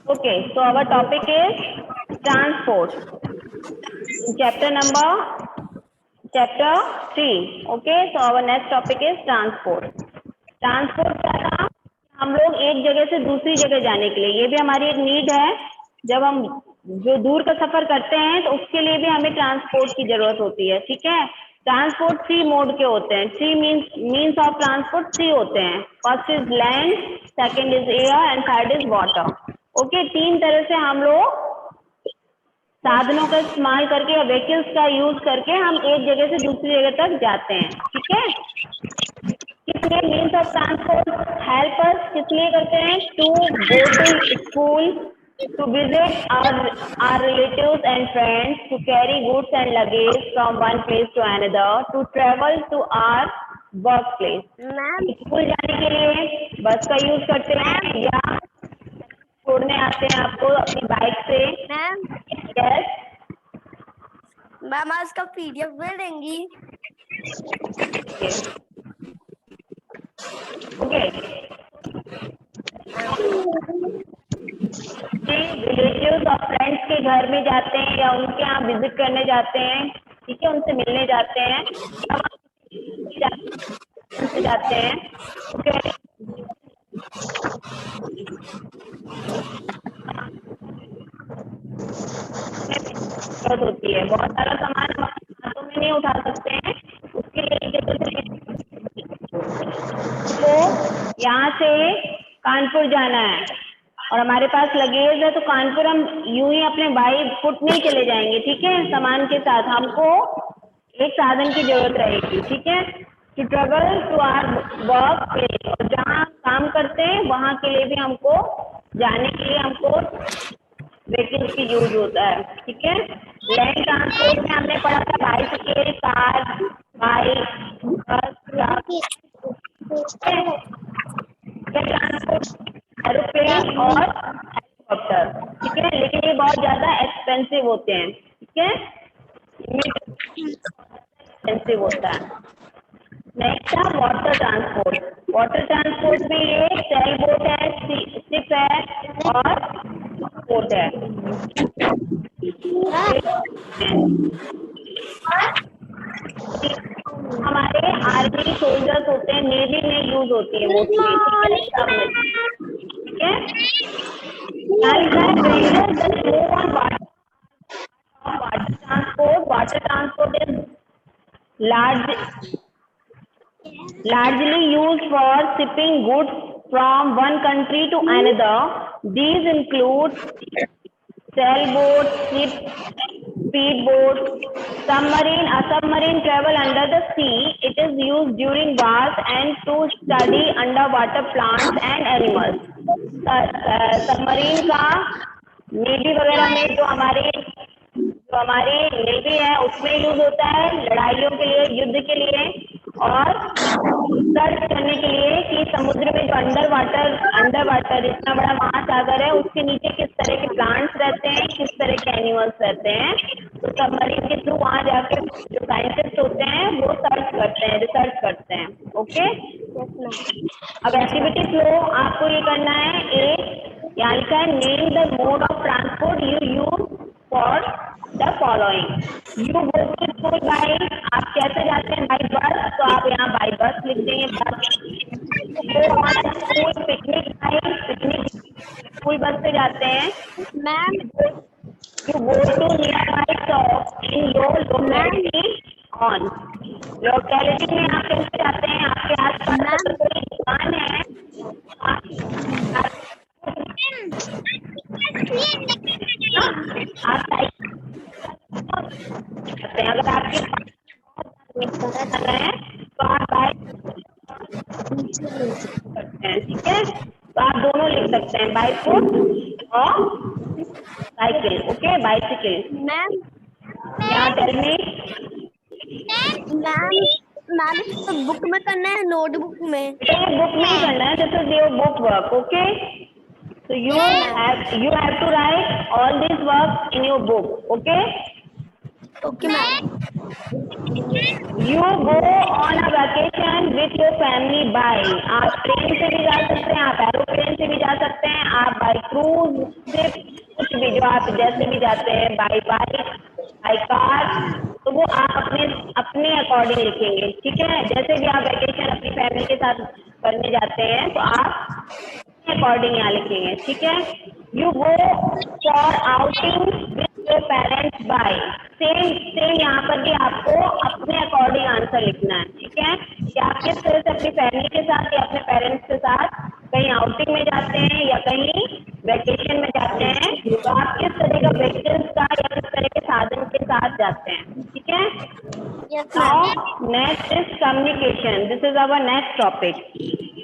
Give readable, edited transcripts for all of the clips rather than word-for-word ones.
Okay, so our topic is transport. Chapter 3. Okay, so our next topic is transport. Transport क्या था? हम लोग एक जगह से दूसरी जगह जाने के लिए, ये भी हमारी एक नीड है। जब हम जो दूर का सफर करते हैं तो उसके लिए भी हमें ट्रांसपोर्ट की जरूरत होती है। ठीक है, ट्रांसपोर्ट 3 मोड के होते हैं। 3 मीन्स ऑफ ट्रांसपोर्ट 3 होते हैं। First is land, second is air and third is water. Okay, 3 तरह से हम लोग साधनों का इस्तेमाल करके या व्हीकल्स का यूज करके हम एक जगह से दूसरी जगह तक जाते हैं। ठीक है, किसलिए means of transport help us, किसलिए करते हैं? To go to school, to visit our relatives and friends, to carry goods and luggage from one place to another, to travel to our work place. School जाने के लिए बस का use करते हैं या छोड़ने आते हैं आपको अपनी बाइक से। मैम यस मैम, आज का पीडीएफ भेज देंगी? ओके, रिलेटिव्स और फ्रेंड्स के घर में जाते हैं या उनके यहाँ विजिट करने जाते हैं। ठीक है, उनसे मिलने जाते हैं, उनसे जाते हैं। ओके, जरूरत होती है, बहुत सारा सामान हम अपने हाथों में नहीं उठा सकते हैं, उसके लिए तो यहाँ से कानपुर जाना है और हमारे पास लगेज है, तो कानपुर हम यूं ही अपने बाई फुट नहीं चले जाएंगे। ठीक है, सामान के साथ हमको एक साधन की जरूरत रहेगी। ठीक है, to travel to our work place, और जहाँ काम करते हैं वहाँ के लिए भी हमको जाने के लिए हमको व्हीकल्स की यूज होता है। ठीक है, लैंड ट्रांसपोर्ट में हमने पढ़ा था बाइसिकल, कार, बाइक, बस, ट्रांसपोर्ट, एरोप्लेन और हेलीकॉप्टर। ठीक है, लेकिन ये बहुत ज्यादा एक्सपेंसिव होते हैं। ठीक है, एक्सपेंसिव होता है। नेक्स्ट है वाटर ट्रांसपोर्ट। वाटर ट्रांसपोर्ट में ये सेल बोट है, शिप है और बोट है। हमारे आर्मी सोल्जर्स होते हैं, नेवी में यूज होती है मोस्टली। ठीक है, water transport is largely used for shipping goods from one country to another. These include sailboats, ships, speedboats, submarine. A submarine travel under the sea. It is used during wars and to study underwater plants and animals. Submarine का navy वगैरह में जो हमारी navy है उसमें use होता है लड़ाइयों के लिए, युद्ध के लिए, और सर्च करने के लिए कि समुद्र में जो अंडर वाटर इतना बड़ा महासागर है उसके नीचे किस तरह के प्लांट्स रहते हैं, किस तरह के एनिमल्स रहते हैं। तो सबमरीन के थ्रू वहां जाके जो साइंटिस्ट होते हैं वो रिसर्च करते हैं। ओके, अब एक्टिविटी फ्लो आपको ये करना है। यहाँ लिखा है name the mode of transport you use for the following. You go to school by, आप कैसे जाते हैं? बाई बस, तो आप यहाँ बाई बस लिख देंगे। बस स्कूल पिकनिक स्कूल बस से जाते हैं। Ma'am you go to nearby shop in your locality on. Locality में आप कैसे जाते हैं? आपके आसपास कोई दुकान है, आप अगर आपके है तो आप बाइक सकते हैं। ठीक है, तो आप दोनों लिख सकते हैं, बाइक फुट और साइकिल। Okay, bicycle. मैम यहाँ टेल मी। मैम इसको बुक में करना है, नोटबुक में? बुक में ही करना है, this is your book work. Okay, so you have to write all this work in your book. Okay okay ma'am. You go on a vacation with your family by, आप train से भी जा सकते हैं, आप एरोप्लेन से भी जा सकते हैं, आप बाई क्रूज से, कुछ भी जो आप जैसे भी जाते हैं, बाई बाइक, बाई कार, तो वो आप अपने अपने अकॉर्डिंग लिखेंगे। ठीक है, जैसे भी आप वेकेशन अपनी फैमिली के साथ करने जाते हैं तो आप अकॉर्डिंग यहाँ लिखेंगे। ठीक है, you go for outing with your parents by, same same यहाँ पर भी आपको अपने अकॉर्डिंग आंसर लिखना है। ठीक है, कि आप किस तरह से अपनी फैमिली के साथ या अपने पेरेंट्स के साथ कहीं आउटिंग में जाते हैं या कहीं वेकेशन में जाते हैं, तो आप किस तरह का व्हीकल्स का या किस तरह के साधन के साथ जाते हैं। ठीक है, Yes, now ma'am. Next is communication, this is our next topic.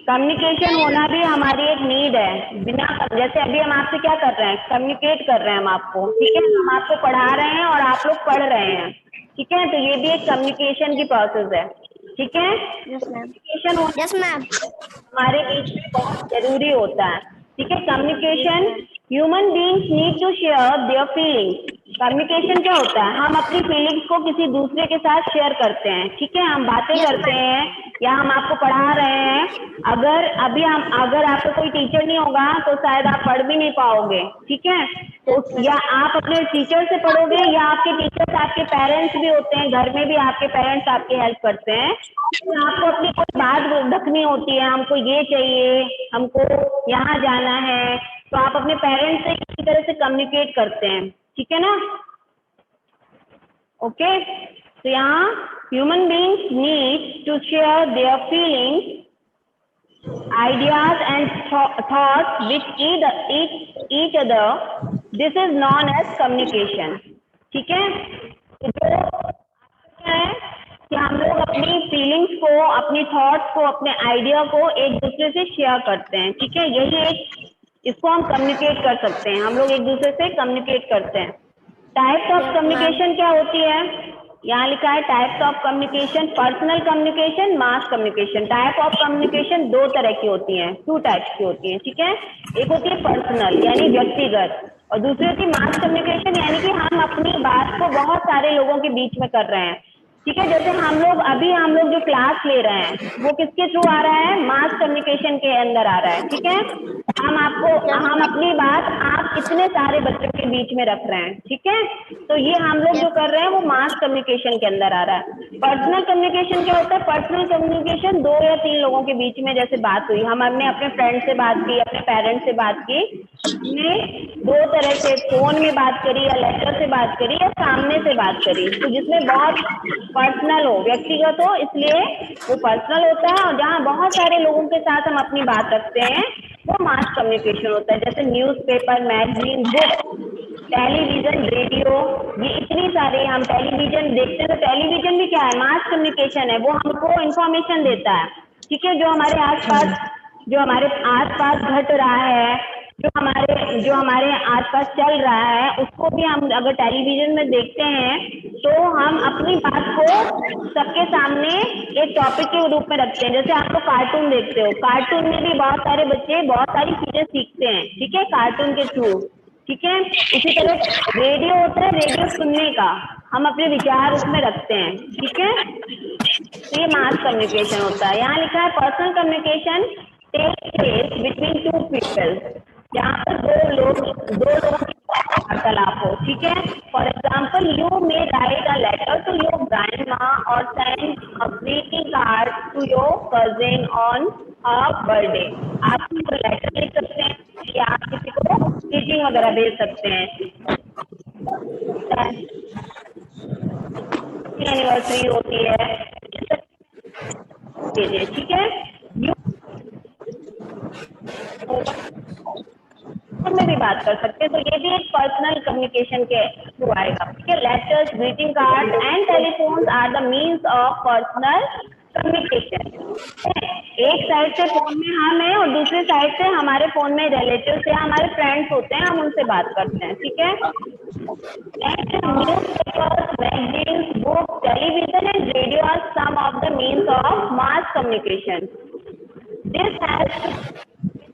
Communication होना भी हमारी एक नीड है। बिना जैसे अभी हम आपसे क्या कर रहे हैं, कम्युनिकेट कर रहे हैं हम आपको। ठीक है, हम आपको पढ़ा रहे हैं और आप लोग पढ़ रहे हैं। ठीक है, तो ये भी एक कम्युनिकेशन की प्रोसेस है। ठीक है, Yes, ma'am. कम्युनिकेशन होना Yes, ma'am. हमारे बीच में बहुत जरूरी होता है। ठीक है, communication, ma'am. Human beings need to share their feelings. Communication क्या होता है, हम अपनी फीलिंग्स को किसी दूसरे के साथ शेयर करते हैं। ठीक है, हम बातें Yes, करते ma'am. हैं या हम आपको पढ़ा रहे हैं। अगर अभी हम अगर आपको कोई टीचर नहीं होगा तो शायद आप पढ़ भी नहीं पाओगे। ठीक है, तो Yes, ma'am. या आप अपने टीचर से पढ़ोगे या आपके टीचर्स आपके पेरेंट्स भी होते हैं, घर में भी आपके पेरेंट्स आपकी हेल्प करते हैं। तो आपको अपनी कोई बात रखनी होती है, हमको ये चाहिए, हमको यहाँ जाना है, तो आप अपने पेरेंट्स से किसी तरह से कम्युनिकेट करते हैं। ठीक है ना, ओके। तो यहाँ human beings need to share their feelings, ideas and thoughts with each other. This is known as communication. ठीक है, तो जो क्या है कि हम लोग अपनी फीलिंग्स को, अपनी थॉट्स को, अपने आइडिया को एक दूसरे से शेयर करते हैं। ठीक है, यही एक, इसको हम कम्युनिकेट कर सकते हैं, हम लोग एक दूसरे से कम्युनिकेट करते हैं। टाइप्स ऑफ Yes, कम्युनिकेशन क्या होती है, यहाँ लिखा है types of communication, personal communication, mass communication. Type of communication दो तरह की होती हैं, टू टाइप्स की होती हैं। ठीक है, एक होती है पर्सनल यानी व्यक्तिगत, और दूसरी होती है मास कम्युनिकेशन यानी कि हम अपनी बात को बहुत सारे लोगों के बीच में कर रहे हैं। ठीक है, जैसे हम लोग जो क्लास ले रहे हैं वो किसके थ्रू आ रहा है, मास कम्युनिकेशन के अंदर आ रहा है। ठीक है, हम अपनी बात आप इतने सारे बच्चों के बीच में रख रहे हैं। ठीक है, तो ये हम लोग जो कर रहे हैं वो मास कम्युनिकेशन के अंदर आ रहा है। पर्सनल कम्युनिकेशन क्या होता है, पर्सनल कम्युनिकेशन दो या तीन लोगों के बीच में जैसे बात हुई, हमने अपने फ्रेंड से बात की, अपने पेरेंट्स से बात की, हमने दो तरह से फोन में बात करी या लेटर से बात करी या सामने से बात करी, तो जिसमें बहुत पर्सनल हो, व्यक्तिगत हो, इसलिए वो पर्सनल होता है। और जहाँ बहुत सारे लोगों के साथ हम अपनी बात रखते हैं वो मास कम्युनिकेशन होता है। जैसे newspaper, magazine, book, television, radio, ये इतनी सारे, हम टेलीविजन देखते हैं तो टेलीविजन भी क्या है, मास कम्युनिकेशन है, वो हमको इंफॉर्मेशन देता है। ठीक है, जो हमारे आसपास घट रहा है, जो हमारे आसपास चल रहा है, उसको भी हम अगर टेलीविजन में देखते हैं तो हम अपनी बात को सबके सामने एक टॉपिक के रूप में रखते हैं। जैसे आप लोग कार्टून देखते हो, कार्टून में भी बहुत सारे बच्चे बहुत सारी चीजें सीखते हैं। ठीक है, कार्टून के थ्रू। ठीक है, इसी तरह रेडियो होता है, रेडियो सुनने का, हम अपने विचार उसमें रखते हैं। ठीक है, तो ये मास कम्युनिकेशन होता है। यहाँ लिखा है personal communication take place between two people, जहाँ पर दो लोगों की वार्तालाप हो। ठीक है, for example you may write a letter to your grandma or send a greeting card to your cousin on a birthday. आप किसी को लेटर लिख सकते हैं या आप किसी को ग्रीटिंग वगैरह भेज सकते हैं। एनिवर्सरी होती है, ठीक है, में भी बात कर सकते हैं, तो ये भी एक पर्सनल कम्युनिकेशन के थ्रू आएगा। ठीक है, letters, greeting card and telephones are the means of personal communication. एक साइड से फोन में हम हैं और दूसरे साइड से हमारे फोन में रिलेटिव्स या हमारे फ्रेंड्स होते हैं, हम उनसे बात करते हैं। ठीक है, newspapers, magazines, book, television and radio are some of the means of mass communication. This has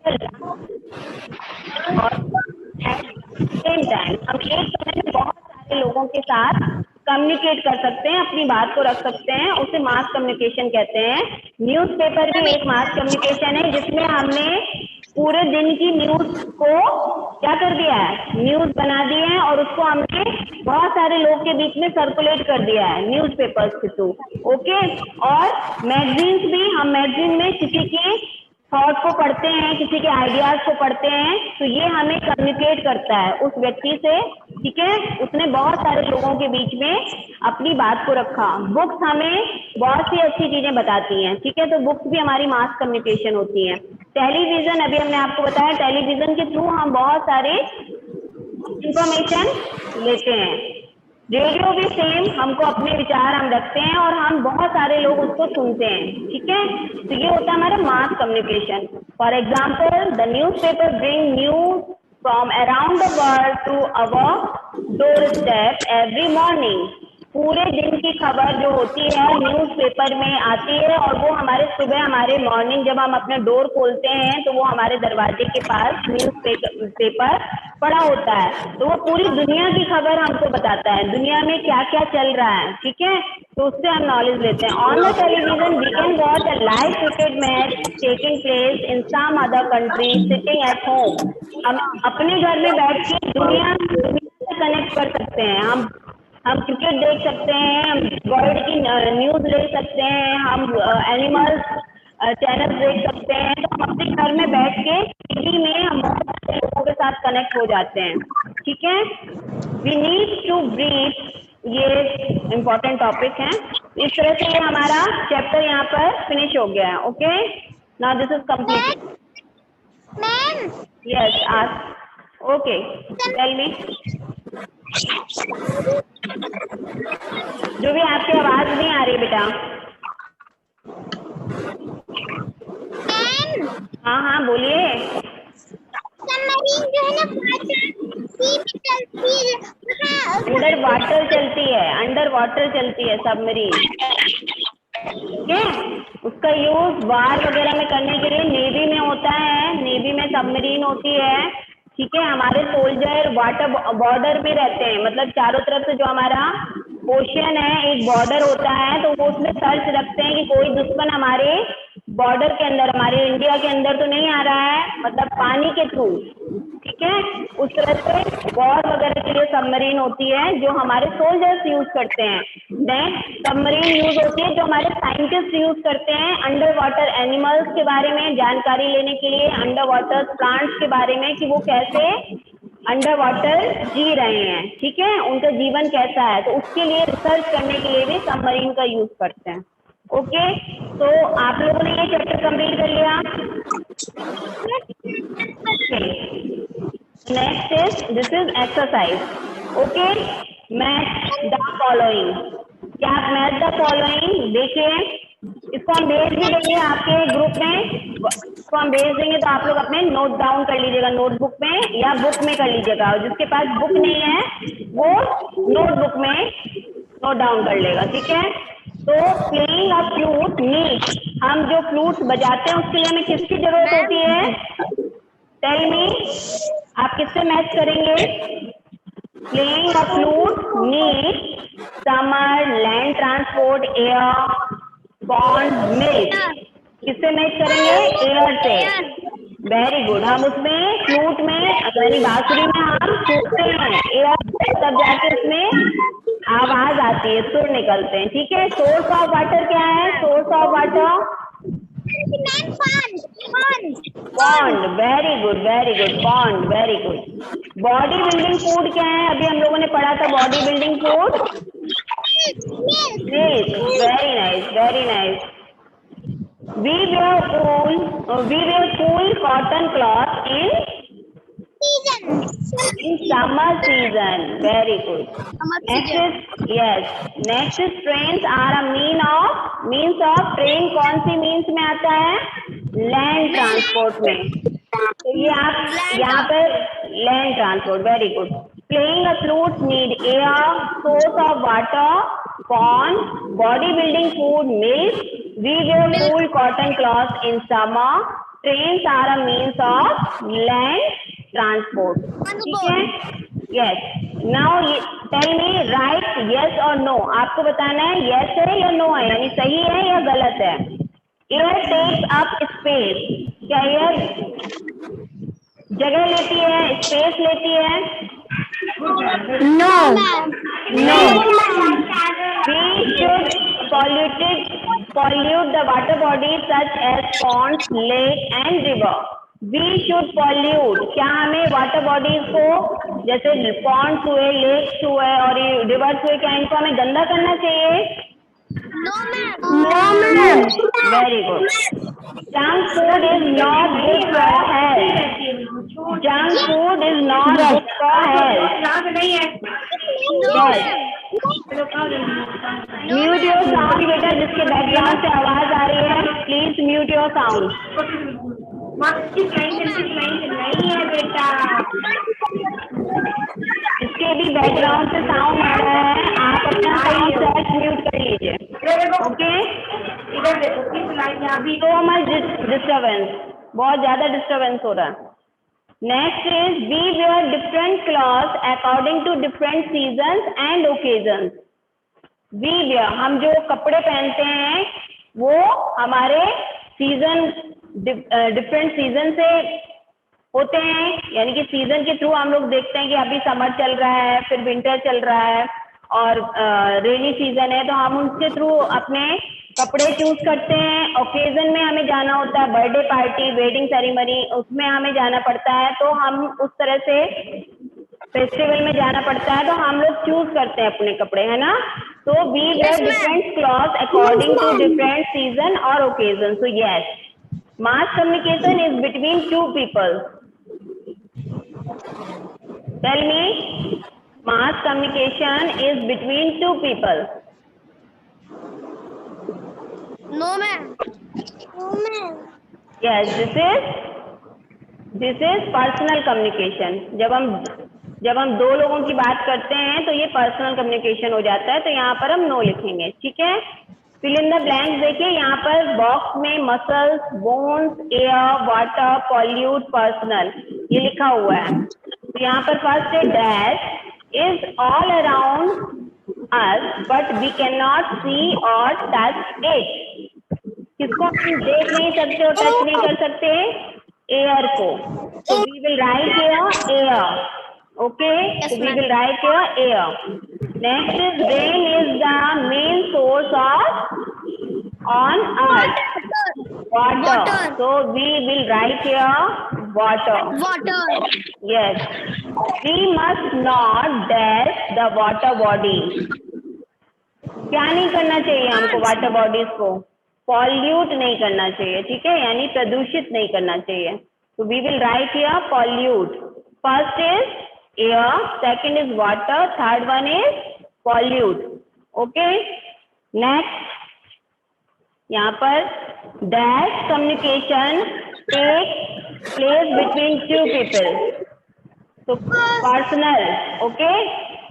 और सेम टाइम हम एक समय में बहुत सारे लोगों के साथ कम्युनिकेट कर सकते हैं, अपनी बात को रख सकते हैं, उसे मास कम्युनिकेशन कहते हैं। न्यूज़पेपर भी एक मास कम्युनिकेशन है जिसमें हमने पूरे दिन की न्यूज को क्या कर दिया है, न्यूज बना दी है और उसको हमने बहुत सारे लोग के बीच में सर्कुलेट कर दिया है न्यूज़पेपर्स के थ्रू। ओके, और मैगजीन्स भी, हम मैगजीन में किसी की थॉट को पढ़ते हैं, किसी के आइडियाज को पढ़ते हैं, तो ये हमें कम्युनिकेट करता है उस व्यक्ति से। ठीक है, उसने बहुत सारे लोगों के बीच में अपनी बात को रखा। बुक्स हमें बहुत सी अच्छी चीजें बताती हैं। ठीक है, तो बुक्स भी हमारी मास कम्युनिकेशन होती हैं। टेलीविजन, अभी हमने आपको बताया, टेलीविजन के थ्रू हम बहुत सारे इंफॉर्मेशन लेते हैं। रेडियो भी सेम, हमको अपने विचार हम रखते हैं और हम बहुत सारे लोग उसको सुनते हैं। ठीक है, तो ये होता है हमारा mass communication. For example, the newspaper bring news from around the world to our doorstep every morning. पूरे दिन की खबर जो होती है न्यूज़पेपर में आती है और वो हमारे सुबह, हमारे मॉर्निंग जब हम अपना डोर खोलते हैं तो वो हमारे दरवाजे के पास न्यूज़पेपर पड़ा होता है। तो वो पूरी दुनिया की खबर हमको बताता है, दुनिया में क्या क्या चल रहा है। ठीक है, तो उससे हम नॉलेज लेते हैं। On the television we can watch a live cricket match taking place in some other country sitting at home. हम अपने घर में बैठ के दुनिया से कनेक्ट कर सकते हैं। हम क्रिकेट देख सकते हैं, हम वर्ल्ड की न्यूज देख सकते हैं, हम एनिमल्स चैनल देख सकते हैं। तो हम अपने घर में बैठ के टीवी में हम बहुत सारे लोगों के साथ कनेक्ट हो जाते हैं। ठीक है, वी नीड टू ब्रीथ, ये इम्पोर्टेंट टॉपिक है। इस तरह से ये हमारा चैप्टर यहाँ पर फिनिश हो गया है। Okay, now this is complete. Ma'am, yes, ask. Okay, tell me. जो भी आपकी आवाज नहीं आ रही बेटा। मैम, हाँ हाँ बोलिए। सबमरीन जो है ना सी में चलती है, अंडर वाटर चलती है, अंडर वाटर चलती है सबमरीन। ठीक है, उसका यूज वार वगैरह में करने के लिए नेवी में होता है, नेवी में सबमरीन होती है। ठीक है, हमारे सोल्जर वाटर बॉर्डर में रहते हैं, मतलब चारों तरफ से जो हमारा ओशियन है एक बॉर्डर होता है, तो वो उसमें सर्च रखते हैं कि कोई दुश्मन हमारे बॉर्डर के अंदर, हमारे इंडिया के अंदर तो नहीं आ रहा है, मतलब पानी के थ्रू। ठीक है, उस तरह से वॉर वगैरह के लिए सबमरीन होती है जो हमारे सोल्जर्स यूज करते हैं। नेक्स्ट सबमरीन यूज होती है जो हमारे साइंटिस्ट यूज करते हैं अंडर वाटर एनिमल्स के बारे में जानकारी लेने के लिए, अंडर वाटर प्लांट्स के बारे में कि वो कैसे अंडर वाटर जी रहे हैं। ठीक है, उनका जीवन कैसा है, तो उसके लिए रिसर्च करने के लिए भी सबमरीन का यूज करते हैं। ओके, तो आप लोगों ने ये चैप्टर कंप्लीट कर लिया। Next is, this is exercise. Okay, match the following. क्या आप मैच द फॉलोइंग देखिए, इसको हम भेज भी देंगे आपके ग्रुप में। इसको हम भेज देंगे तो आप लोग अपने नोट डाउन कर लीजिएगा, नोटबुक में या बुक में कर लीजिएगा। और जिसके पास बुक नहीं है वो नोटबुक में नोट डाउन कर लेगा। ठीक है, तो प्लेइंग अ फ्लूट नीड, हम जो फ्लूट बजाते हैं उसके लिए हमें किसकी जरूरत होती है? टेल मी, आप किससे मैच करेंगे? Playing a flute need summer, land transport, air, pond, milk. किससे मैच करेंगे? एयर से। वेरी गुड, हम उसमें फ्लूट में यानी बांसुरी में हम फूकते हैं एयर, तब जाके उसमें आवाज आती है, सुर निकलते हैं। ठीक है, सोर्स ऑफ वाटर क्या है? Source of water pond. Very good, very good, pond, very good. Body building food क्या है? अभी हम लोगों ने पढ़ा था body building food, milk. Very nice, very nice. We wear cool cotton cloth in summer season. Very good. Next is, yes, next is trains are a means of, train कौन सी means में आता है? लैंड ट्रांसपोर्ट में। तो ये आप यहाँ पर land transport, very good. Playing a flute need air, source of water pond, body building food milk, we wear cool cotton cloth in summer, trains are a means of land transport. ठीक है, yes now tell me right yes और no, आपको बताना है yes है या no है, यानी सही है या गलत है। एयर टेक्स अप स्पेस, क्या एयर जगह लेती है, स्पेस लेती है? No no. We should pollute the water bodies such as ponds, lake and river. We should pollute, क्या हमें वाटर बॉडीज को जैसे पॉन्ड्स हुए, लेक्स हुए और ये रिवर्स हुए, क्या इनको हमें गंदा करना चाहिए? No ma'am. Very good. Junk food is not good for health. Junk food is not good for health. Yes. Mute your sound बेटा, जिसके बैकग्राउंड से आवाज आ रही है प्लीज म्यूट योर साउंड। इसके भी बैकग्राउंड से साउंड आ रहा है, आप अपना साउंड सेट म्यूट कर लीजिए। ओके, सो मच डिस्टर्बेंस, बहुत ज्यादा डिस्टर्बेंस हो रहा है। Next is we wear different clothes according to different seasons and occasions. We wear, हम जो कपड़े पहनते हैं वो हमारे सीजन डिफरेंट सीजन से होते हैं, यानी कि सीजन के थ्रू हम लोग देखते हैं कि अभी समर चल रहा है, फिर विंटर चल रहा है और रेनी सीजन है, तो हम उनके थ्रू अपने कपड़े चूज करते हैं। ओकेजन में हमें जाना होता है, बर्थडे पार्टी, वेडिंग सेरेमनी, उसमें हमें जाना पड़ता है, तो हम उस तरह से फेस्टिवल में जाना पड़ता है, तो हम लोग चूज करते हैं अपने कपड़े, है ना। तो we wear different cloth according to different season और occasion. So yes, mass communication is between two people. Tell me, mass communication is between two people. No ma'am. No ma'am. Yes, this is personal communication. जब हम दो लोगों की बात करते हैं तो ये पर्सनल कम्युनिकेशन हो जाता है, तो यहाँ पर हम नो लिखेंगे, ठीक है। फिल इन द ब्लैंक्स देखिए, यहाँ पर बॉक्स में muscles, bones, air, water, pollute, personal, ये लिखा हुआ है। तो यहाँ पर फर्स्ट है dash is all around us but we cannot see or touch it. किसको हम देख नहीं सकते और टच नहीं कर सकते? एयर को। So we will write here air. Okay? So we will write here air. Next is rain is the main source of on earth. Water. So we will write here water. Yes. We must not dash the water body. क्या नहीं करना चाहिए हमको water bodies को? Pollute नहीं करना चाहिए, ठीक है, यानी प्रदूषित नहीं करना चाहिए। तो we will write here pollute. First is air, second is water, third one is pollute. Okay, next यहाँ पर dash communication take place between two people. So personal, okay?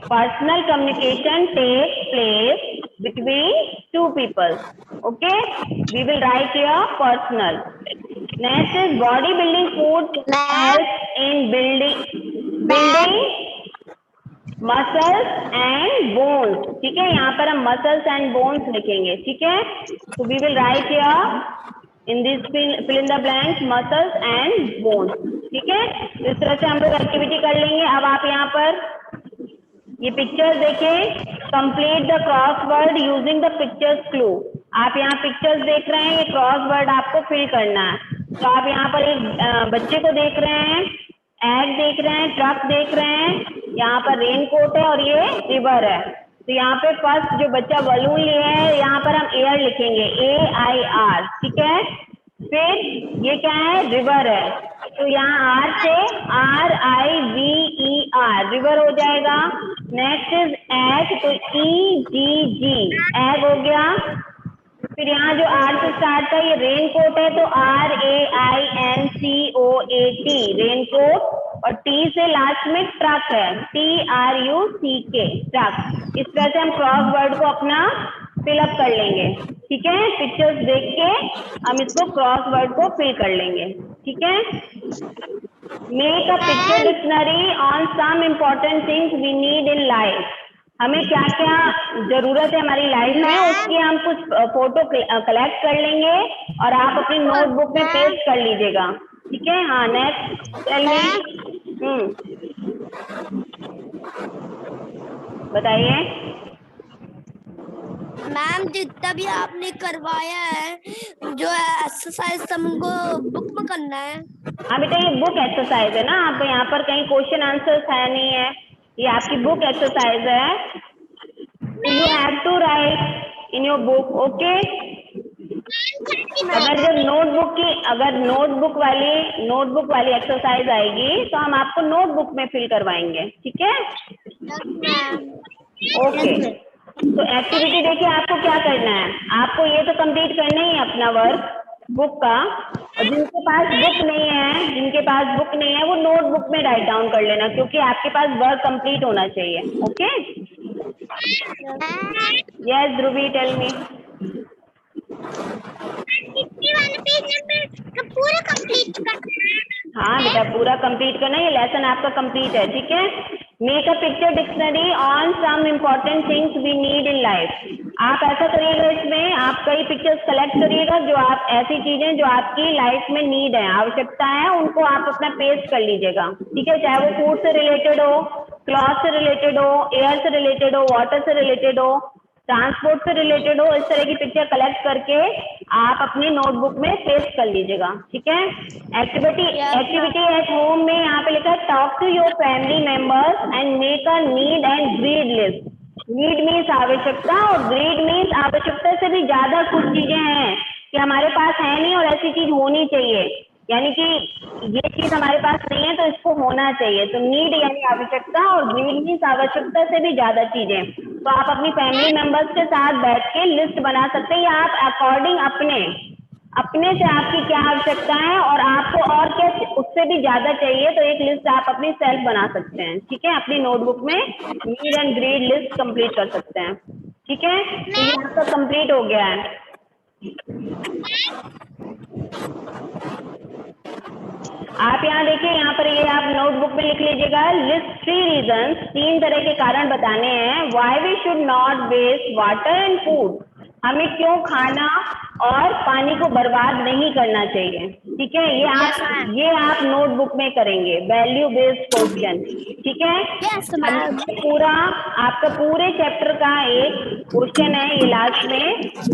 Personal communication takes place between two people. Okay? We will write here personal. Next is bodybuilding food helps in building muscles and bones. ठीक है, यहाँ पर हम muscles and bones लिखेंगे, ठीक है। So we will write here in this fill in the blanks muscles and bones, ठीक है। इस तरह से हम लोग एक्टिविटी कर लेंगे। अब आप यहाँ पर ये पिक्चर्स देखें, complete the crossword using the pictures clue. आप यहाँ पिक्चर्स देख रहे हैं, ये क्रॉसवर्ड आपको फिल करना है। तो आप यहाँ पर एक बच्चे को देख रहे हैं, एग देख रहे हैं, ट्रक देख रहे हैं, यहाँ पर रेन कोट है और ये रिवर है। तो यहाँ पे फर्स्ट जो बच्चा बलून लिए है, यहाँ पर हम एयर लिखेंगे, AIR, ठीक है। फिर ये क्या है? रिवर है, तो यहाँ आर से RIVER रिवर हो जाएगा। नेक्स्ट इज एग, तो EGG एग हो गया। फिर यहाँ जो आर से स्टार्ट था ये रेन कोट है, तो RAINCOAT रेनकोट, और टी से लास्ट में ट्रक है, TRUCK ट्रक। इस तरह से हम क्रॉस वर्ड को अपना फिलअप कर लेंगे, ठीक है। पिक्चर्स देख के हम इसको क्रॉस वर्ड को फिल कर लेंगे, ठीक है। Make a picture dictionary on some important things we need in life. हमें क्या क्या जरूरत है हमारी लाइफ में, उसकी हम कुछ फोटो कलेक्ट कर लेंगे और आप अपनी नोटबुक में पेस्ट कर लीजिएगा। ठीक है, हाँ नेक्स्ट टेल मी। बताइए। मैम जितना भी आपने करवाया है जो है एक्सरसाइज हमको बुक में करना है। हाँ बेटा, ये बुक एक्सरसाइज है ना, आप यहाँ पर कहीं क्वेश्चन आंसर्स है नहीं है, ये आपकी बुक एक्सरसाइज है। You have to write in your book, okay. अगर नोटबुक वाली एक्सरसाइज आएगी तो हम आपको नोटबुक में फिल करवाएंगे, ठीक है। ओके, तो एक्टिविटी देखिए आपको क्या करना है, आपको ये तो कंप्लीट करना ही है अपना वर्क बुक का। और जिनके पास बुक नहीं है वो नोटबुक में राइट डाउन कर लेना, क्योंकि आपके पास वर्क कंप्लीट होना चाहिए, ओके। यस ध्रुवी, टेल मी। पूरा कंप्लीट करना है। हाँ बेटा, पूरा कंप्लीट करना, ये लेसन आपका कंप्लीट है, ठीक है। Make a picture dictionary on some important things we need in life. आप ऐसा करिएगा, इसमें आप कई पिक्चर्स कलेक्ट करिएगा जो आप ऐसी चीजें जो आपकी लाइफ में नीड है, आवश्यकता है, उनको आप अपना पेस्ट कर लीजिएगा, ठीक है। चाहे वो फूड से रिलेटेड हो, क्लॉथ से रिलेटेड हो, एयर से रिलेटेड हो, वाटर से रिलेटेड हो, ट्रांसपोर्ट से रिलेटेड हो, इस तरह की पिक्चर कलेक्ट करके आप अपनी नोटबुक में पेस्ट कर लीजिएगा, ठीक है। एक्टिविटी एट होम में यहाँ पे लिखा है talk to your family members and make a need and greed list. Need means आवश्यकता और ग्रीड मीन्स आवश्यकता से भी ज्यादा कुछ चीजें हैं कि हमारे पास है नहीं और ऐसी चीज होनी चाहिए, यानी कि ये चीज हमारे पास नहीं है तो इसको होना चाहिए। तो नीड यानी आवश्यकता और ग्रीड मीन्स आवश्यकता से भी ज्यादा चीजें। तो आप अपनी फैमिली मेंबर्स के साथ बैठ के लिस्ट बना सकते हैं, या आप अकॉर्डिंग अपने से आपकी क्या आवश्यकता है और आपको और क्या उससे भी ज्यादा चाहिए, तो एक लिस्ट आप अपनी सेल्फ बना सकते हैं, ठीक है। अपनी नोटबुक में need and greed list complete कर सकते हैं, ठीक है। तो ये आपका कंप्लीट हो गया है। आप यहाँ देखिए, यहाँ पर ये आप नोटबुक में लिख लीजिएगा, लिस्ट 3 रीजंस, 3 तरह के कारण बताने हैं, why we should not waste water and food. हमें क्यों खाना और पानी को बर्बाद नहीं करना चाहिए, ठीक है। ये आप नोटबुक में करेंगे, वैल्यू बेस्ड क्वेश्चन, ठीक है। आपका पूरे चैप्टर का एक क्वेश्चन है ये लास्ट में,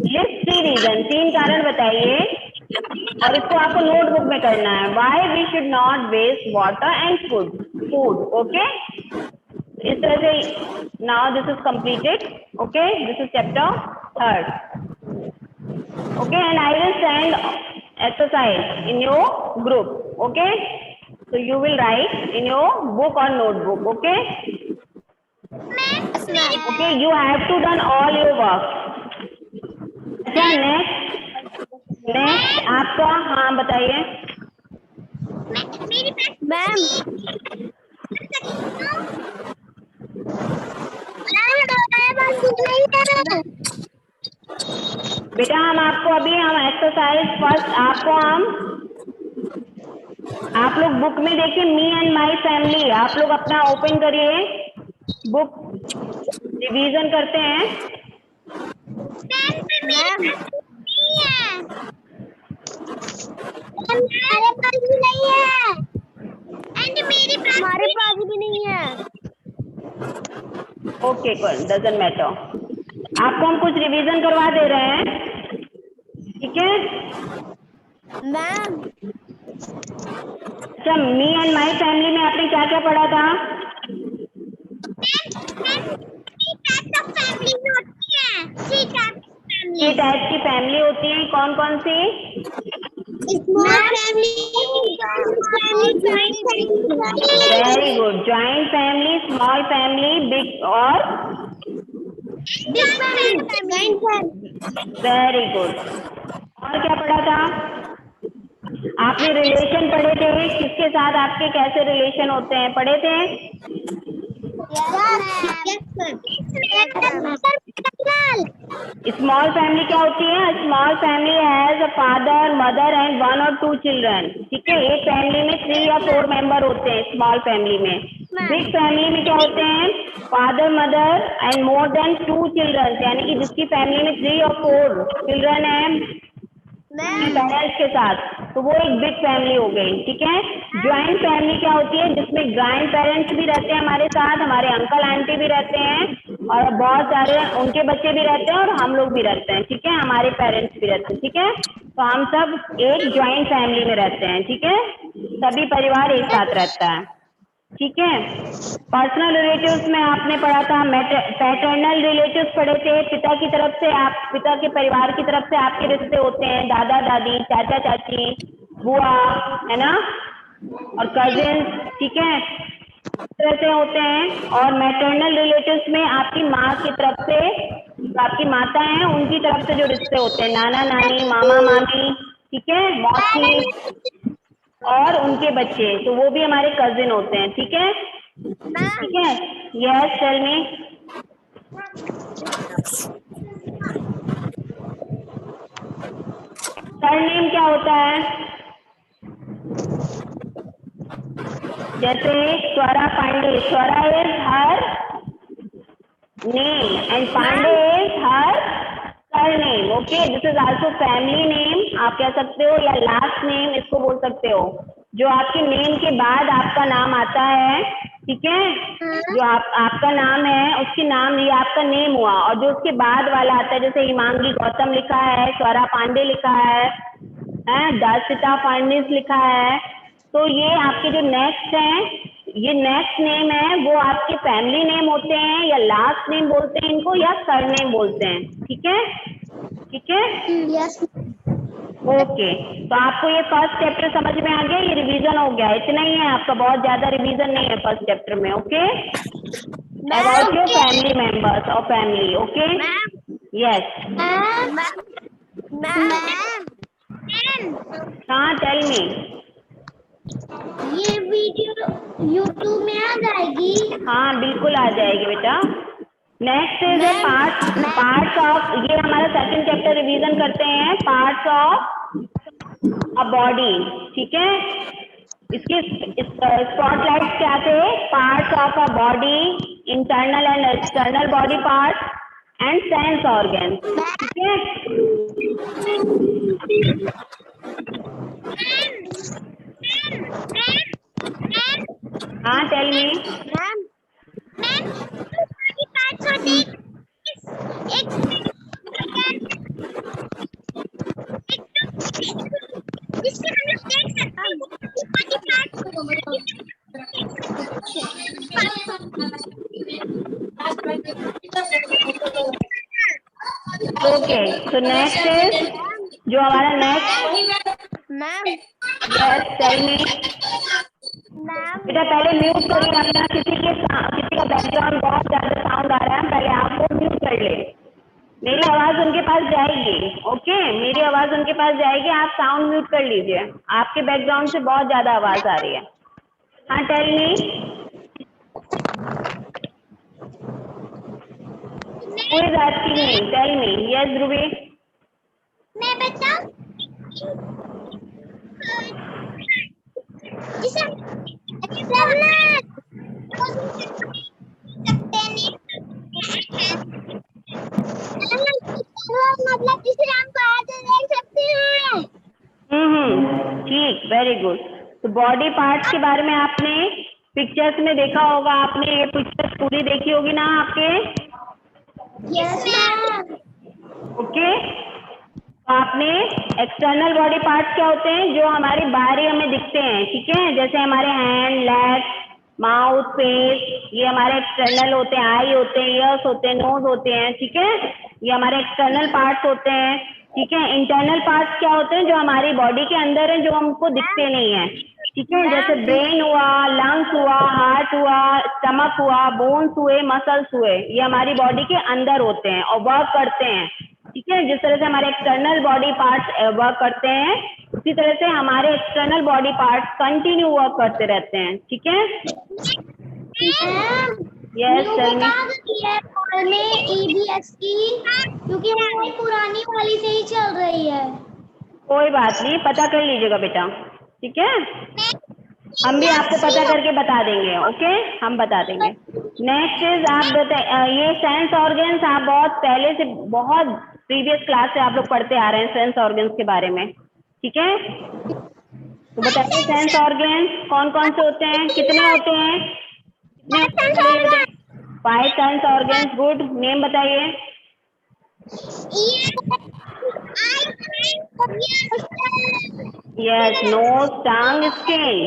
लिस्ट 3 रीजन, 3 कारण बताइए, और इसको आपको नोटबुक में करना है। Why we should not waste water and food, okay. इस तरह से now this is completed, okay, this is chapter 3rd, ओके। And I will send exercise in your group, okay. So you will write in your book or notebook, okay? Okay, you have to done all your work. अच्छा, next आपका, हाँ बताइए ma'am. बेटा हम आपको अभी exercise first आप लोग बुक में देखिए, मी एंड माई फैमिली, आप लोग अपना ओपन करिए बुक, रिवीजन करते हैं। हमारे पास भी नहीं है एंड हमारे पास भी नहीं है। ओके, डजंट मैटर, आपको हम कुछ रिवीजन करवा दे रहे हैं, ठीक है मैम। अच्छा, मी एंड माई फैमिली में आपने क्या क्या पढ़ा था? ये टाइप की फैमिली होती है, कौन कौन सी? Very good, joint family, small family, big और वेरी गुड। और क्या पढ़ा था आपने? रिलेशन पढ़े थे, किसके साथ आपके कैसे रिलेशन होते हैं, पढ़े थे? स्मॉल फैमिली क्या होती है? Small family has a father, mother and 1 or 2 children, ठीक है। एक फैमिली में 3 या 4 मेंबर होते हैं स्मॉल फैमिली में। बिग फैमिली में क्या होते हैं, father mother and more than 2 children, यानी कि जिसकी फैमिली में 3 और 4 चिल्ड्रन हैं पेरेंट्स के साथ, तो वो एक बिग फैमिली हो गई। ठीक है। ज्वाइंट फैमिली क्या होती है, जिसमें ग्रैंड पेरेंट्स भी रहते हैं हमारे साथ, हमारे अंकल आंटी भी रहते हैं और बहुत सारे उनके बच्चे भी रहते हैं और हम लोग भी रहते हैं। ठीक है, हमारे पेरेंट्स भी रहते हैं। ठीक है, तो हम सब एक ज्वाइंट फैमिली में रहते हैं। ठीक है, सभी परिवार एक साथ रहता है। ठीक है। पर्सनल रिलेटिव्स में आपने पढ़ा था, पैटर्नल रिलेटिव्स पढ़े थे, पिता की तरफ से, आप पिता के परिवार की तरफ से आपके रिश्ते होते हैं, दादा दादी, चाचा चाची, बुआ, है ना, और कजिन। ठीक है, इस तरह से होते हैं। और मैटरनल रिलेटिव्स में आपकी माँ की तरफ से, जो आपकी माता है उनकी तरफ से जो रिश्ते होते हैं, नाना नानी, मामा मामी, ठीक है, मौसी और उनके बच्चे, तो वो भी हमारे कजिन होते हैं। ठीक है, ठीक है। यस, टेल मी। सरनेम क्या होता है, जैसे Swara Pandey, Swara is her name and Pandey is her surname. Okay, this is also family name आप कह सकते हो, या लास्ट नेम इसको बोल सकते हो, जो आपके नेम के बाद आपका नाम आता है। ठीक है, जो आपका नाम है उसके नाम, ये आपका नेम हुआ, और जो उसके बाद वाला आता है, जैसे हिमांगी गौतम लिखा है, स्वरा पांडे लिखा है, दर्शिता फर्निस लिखा है, तो ये आपके जो नेक्स्ट हैं, ये नेक्स्ट नेम है, वो आपके फैमिली नेम होते हैं, या लास्ट नेम बोलते हैं इनको, या सरनेम बोलते हैं। ठीक है, ठीक है। यस ओके, तो आपको ये फर्स्ट चैप्टर समझ में आ गया, ये रिवीजन हो गया, इतना ही है आपका, बहुत ज्यादा रिवीजन नहीं है फर्स्ट चैप्टर में। Okay, about your family members और फैमिली। ओके, यस, हाँ, टेल मी। ये वीडियो YouTube में आ जाएगी? हाँ, बिल्कुल आ जाएगी बेटा। Next is a parts of, ये हमारा सेकंड चैप्टर रिवीजन करते हैं, पार्ट्स ऑफ अ बॉडी। ठीक है, इसके स्पॉटलाइट क्या थे, parts of a body, internal and external body part and sense organ. ठीक है, हाँ, टेल मी। जिससे हम लोग देख सकते हैं बॉडी पार्ट्स ओके, तो नेक्स्ट इज, जो हमारा next, ma'am yes, tell me. बेटा पहले म्यूट करिए अपना, किसी का बैकग्राउंड बहुत ज्यादा साउंड आ रहा है, पहले आप वो म्यूट कर ले, मेरी आवाज उनके पास जाएगी। ओके, मेरी आवाज उनके पास जाएगी, आप साउंड म्यूट कर लीजिए, आपके बैकग्राउंड से बहुत ज्यादा आवाज आ रही है। हाँ, tell me. Who is asking me? Tell me. Yes, Dhruvi. मैं बताऊं जिसे मतलब जिसे हम बाहर से देख सकते हैं। ठीक, वेरी गुड। तो बॉडी पार्ट्स के बारे में आपने पिक्चर्स में देखा होगा, आपने ये पिक्चर्स पूरी देखी होगी ना आपके। Yes ma'am. ओके, तो आपने एक्सटर्नल बॉडी पार्ट्स क्या होते हैं, जो हमारे बाहरी हमें दिखते हैं। ठीक है, जैसे हमारे हैंड, लेग, माउथ, फेस, ये हमारे एक्सटर्नल होते हैं, आई होते हैं, ईयर्स होते हैं, नोज होते हैं। ठीक है, ये हमारे एक्सटर्नल पार्ट्स होते हैं। ठीक है, इंटरनल पार्ट्स क्या होते हैं, जो हमारी बॉडी के अंदर है, जो हमको दिखते नहीं है। ठीक है, जैसे ब्रेन हुआ, लंग्स हुआ, हार्ट हुआ, स्टमक हुआ, बोन्स हुए, मसल्स हुए, ये हमारी बॉडी के अंदर होते हैं और वर्क करते हैं। ठीक है, जिस तरह से हमारे एक्सटर्नल बॉडी पार्ट्स वर्क करते हैं, उसी तरह से हमारे external body parts continue work करते रहते हैं। ठीक है, यस, टेल मी। में EBS की, क्योंकि हमारी पुरानी वाली से ही चल रही है। कोई बात नहीं, पता कर लीजिएगा बेटा। ठीक है, हम भी आपको पता करके बता देंगे, ओके, हम बता देंगे। नेक्स्ट इज आप ये सेंस ऑर्गन्स आप बहुत पहले से, बहुत प्रीवियस क्लास से आप लोग पढ़ते आ रहे हैं सेंस ऑर्गन्स के बारे में, ठीक है। तो बताइए सेंस ऑर्गन्स कौन कौन से होते हैं, कितने होते हैं, कितने बड़े होते हैं? 5 सेंस ऑर्गन्स, गुड, नेम बताइए। Yes, nose, tongue, skin.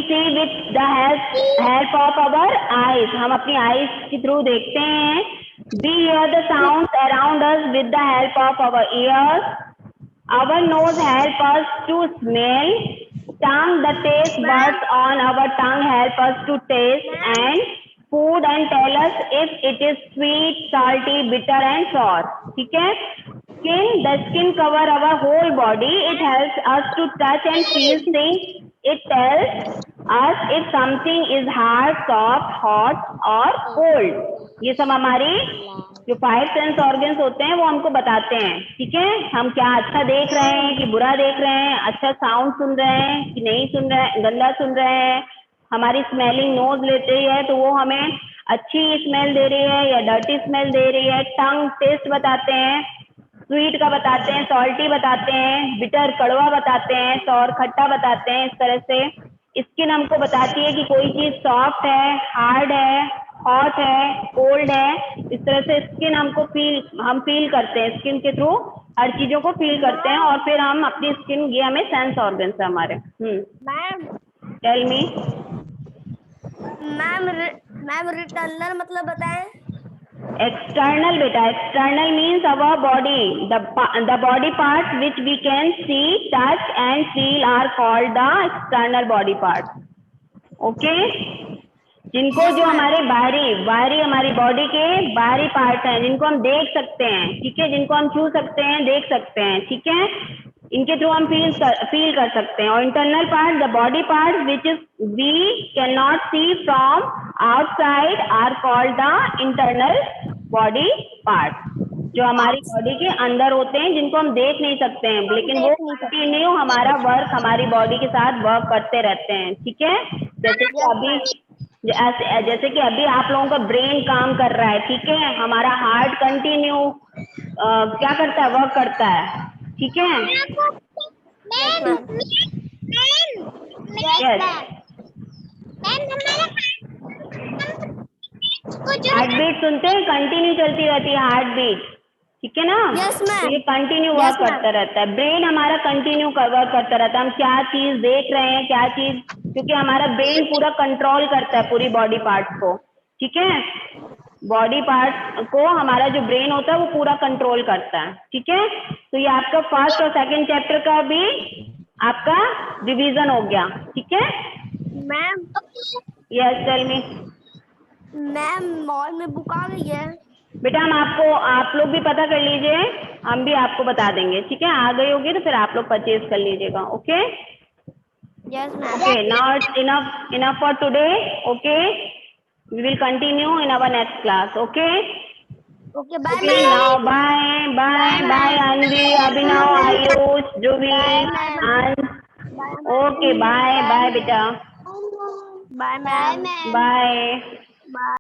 See with the help of our eyes, हम अपनी आईज के थ्रू देखते हैं। We hear the sound around us with the help of our ears. Our nose help us to smell. Tongue, the taste buds on our tongue help us to taste and food and tell us if it is sweet, salty, bitter and sour. ठीक है? Skin, the skin cover our whole body. It helps us to touch and feel things. It tells us if something is hard, soft, hot or cold. ये सब हमारी जो 5 sense organs होते हैं वो हमको बताते हैं, ठीक है। हम क्या अच्छा देख रहे हैं कि बुरा देख रहे हैं, अच्छा साउंड सुन रहे हैं कि नहीं सुन रहे हैं, गंदा सुन रहे हैं। हमारी स्मेलिंग नोज लेते है तो वो हमें अच्छी स्मेल दे रही है या डर्टी स्मेल दे रही है। टंग टेस्ट बताते हैं, स्वीट का बताते हैं, सॉल्टी बताते हैं, बिटर कड़वा बताते हैं, सौर खट्टा बताते हैं। इस तरह से स्किन हमको बताती है कि कोई चीज सॉफ्ट है, हार्ड है, हॉट है, कोल्ड है। इस तरह से स्किन हमको हम फील करते हैं, स्किन के थ्रू हर चीजों को फील करते हैं और फिर हम अपनी स्किन, ये हमें सेंस ऑर्गन्स है हमारे। Ma'am tell me. मैम रिटर्नर मतलब बताएं। एक्सटर्नल बेटा, external means our body, the body part which we can see, touch and feel are called the external body part, okay. जिनको जो हमारे बाहरी हमारी बॉडी के बाहरी पार्ट हैं, जिनको हम देख सकते हैं, ठीक है, जिनको हम छू सकते हैं, देख सकते हैं, ठीक है, इनके थ्रू हम फील कर सकते हैं। और internal part, the body part which is we can not see from outside are called the internal body part, जो हमारी बॉडी के अंदर होते हैं, जिनको हम देख नहीं सकते हैं, लेकिन वो कंटिन्यू हमारा वर्क हमारी बॉडी के साथ वर्क करते रहते हैं, ठीक है। जैसे कि अभी आप लोगों का ब्रेन काम कर रहा है, ठीक है, हमारा हार्ट कंटिन्यू क्या करता है, वर्क करता है, ठीक है। हार्ट बीट सुनते हैं, कंटिन्यू चलती रहती है हार्ट बीट, ठीक है ना। तो ये कंटिन्यू वर्क करता रहता है, ब्रेन हमारा कंटिन्यू वर्क करता रहता है। हम क्या चीज देख रहे हैं, क्या चीज, क्योंकि हमारा ब्रेन पूरा कंट्रोल करता है पूरी बॉडी पार्ट्स को, ठीक है। बॉडी पार्ट को हमारा जो ब्रेन होता है वो पूरा कंट्रोल करता है, ठीक है। तो ये आपका फर्स्ट और सेकंड चैप्टर का भी आपका रिवीजन हो गया, ठीक है ma'am. Yes, tell me. Ma'am mall में बुक आ गई है। बेटा आप लोग भी पता कर लीजिए, हम भी आपको बता देंगे, ठीक है। आ गई होगी तो फिर आप लोग परचेज कर लीजिएगा, okay. Yes ma'am. Okay, now it's enough for today. Okay, we will continue in our next class. Okay. Okay bye Okay, now bye Anvi, Abhinav, Ayush, Jubi, and okay, bye beta. Bye ma'am. Bye.